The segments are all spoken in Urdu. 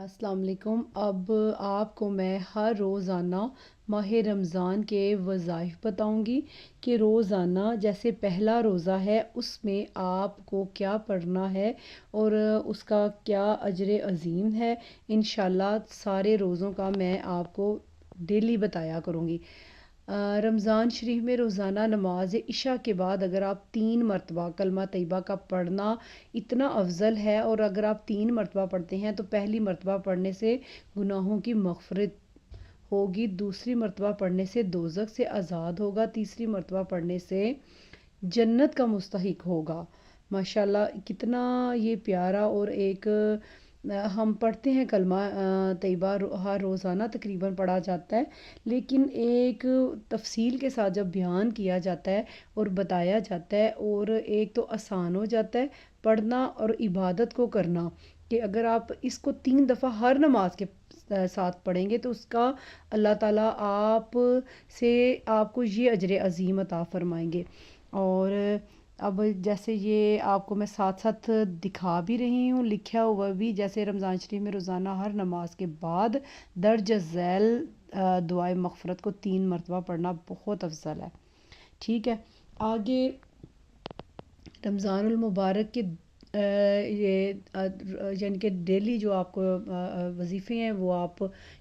السلام علیکم۔ اب آپ کو میں ہر روزانہ ماہ رمضان کے وظائف بتاؤں گی کہ روزانہ جیسے پہلا روزہ ہے اس میں آپ کو کیا پڑھنا ہے اور اس کا کیا اجر عظیم ہے۔ انشاءاللہ سارے روزوں کا میں آپ کو ڈیلی بتایا کروں گی۔ رمضان شریف میں روزانہ نماز عشاء کے بعد اگر آپ 3 مرتبہ کلمہ طیبہ کا پڑھنا اتنا افضل ہے، اور اگر آپ 3 مرتبہ پڑھتے ہیں تو پہلی مرتبہ پڑھنے سے گناہوں کی مغفرت ہوگی، دوسری مرتبہ پڑھنے سے دوزخ سے آزاد ہوگا، تیسری مرتبہ پڑھنے سے جنت کا مستحق ہوگا۔ ماشاءاللہ کتنا یہ پیارا، اور ایک ہم پڑھتے ہیں کلمہ طیبہ ہر روزانہ تقریباً پڑھا جاتا ہے، لیکن ایک تفصیل کے ساتھ جب بیان کیا جاتا ہے اور بتایا جاتا ہے، اور ایک تو آسان ہو جاتا ہے پڑھنا اور عبادت کو کرنا، کہ اگر آپ اس کو 3 دفعہ ہر نماز کے ساتھ پڑھیں گے تو اس کا اللہ تعالیٰ آپ کو یہ اجر عظیم عطا فرمائیں گے۔ اور اب جیسے یہ آپ کو میں ساتھ ساتھ دکھا بھی رہی ہوں، لکھا ہوا بھی، جیسے رمضان شریف میں روزانہ ہر نماز کے بعد درج ذیل دعائے مغفرت کو 3 مرتبہ پڑھنا بہت افضل ہے۔ ٹھیک ہے، آگے رمضان المبارک کے یعنی کہ ڈیلی جو آپ کو وظیفے ہیں وہ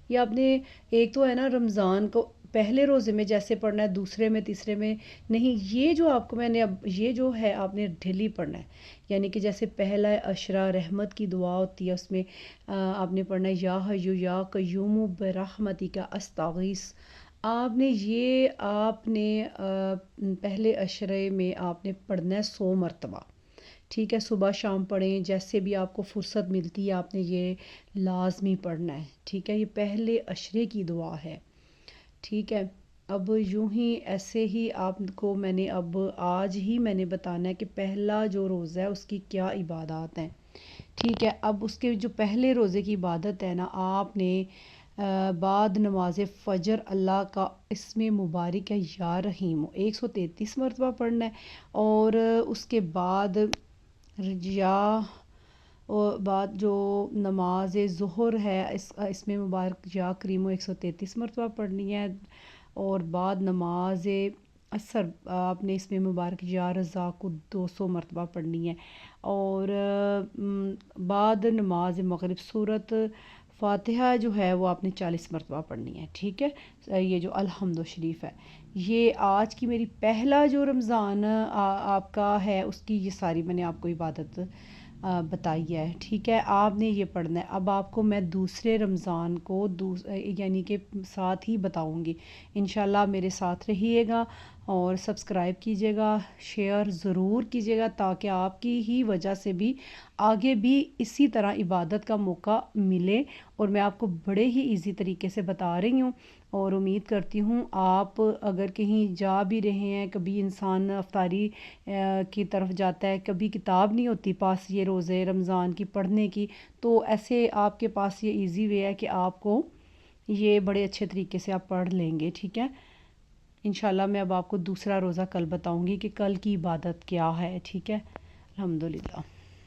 یہ آپ نے ایک تو ہے نا رمضان کو پہلے روزے میں جیسے پڑھنا ہے، دوسرے میں، تیسرے میں نہیں، یہ جو آپ کو میں نے اب یہ جو ہے آپ نے ڈیلی پڑھنا ہے۔ یعنی کہ جیسے پہلا عشرہ رحمت کی دعا ہوتی ہے، اس میں آپ نے پڑھنا ہے یا حیو یا قیوم برحمتک استغیث۔ آپ نے پہلے عشرے میں آپ نے پڑھنا ہے 100 مرتبہ۔ ٹھیک ہے، صبح شام پڑھیں، جیسے بھی آپ کو فرصت ملتی ہے آپ نے یہ لازمی پڑھنا ہے۔ ٹھیک ہے، یہ پہلے عشرے کی دعا ہے۔ ٹھیک ہے، اب یوں ہی ایسے ہی آپ کو میں نے آج ہی میں نے بتانا ہے کہ پہلا جو روزہ ہے اس کی کیا عبادات ہیں۔ ٹھیک ہے، اب اس کے جو پہلے روزے کی عبادت ہے نا، آپ نے بعد نماز فجر اللہ کا اسم مبارک ہے یا رحیم 133 مرتبہ پڑھنا ہے، اور اس کے بعد جو نماز ظہر ہے اسم مبارک یا کریم 133 مرتبہ پڑھنی ہے، اور بعد نماز عصر آپ نے اسم مبارک یا رزاق 200 مرتبہ پڑھنی ہے، اور بعد نماز مغرب سورت فاتحہ جو ہے وہ آپ نے 40 مرتبہ پڑھنی ہے۔ ٹھیک ہے، یہ جو الحمد شریف ہے، یہ آج کی میری پہلا جو رمضان آپ کا ہے اس کی یہ ساری میں نے آپ کو عبادت بتائی ہے۔ ٹھیک ہے، آپ نے یہ پڑھنا ہے۔ اب آپ کو میں دوسرے رمضان کو یعنی کہ ساتھ ہی بتاؤں گی۔ انشاءاللہ میرے ساتھ رہیے گا اور سبسکرائب کیجیے گا، شیئر ضرور کیجیے گا، تاکہ آپ کی ہی وجہ سے بھی آگے بھی اسی طرح عبادت کا موقع ملے، اور میں آپ کو بڑے ہی ایزی طریقے سے بتا رہی ہوں، اور امید کرتی ہوں آپ اگر کہیں جا بھی رہے ہیں، کبھی انسان افطاری کی طرف جاتا ہے، کبھی کتاب نہیں ہوتی پاس یہ روزے رمضان کی پڑھنے کی، تو ایسے آپ کے پاس یہ ایزی وے ہے کہ آپ کو یہ بڑے اچھے طریقے سے آپ پڑھ لیں گے۔ ٹھیک ہے، انشاءاللہ میں اب آپ کو دوسرا روزہ کل بتاؤں گی کہ کل کی عبادت کیا ہے۔ ٹھیک ہے، الحمدللہ۔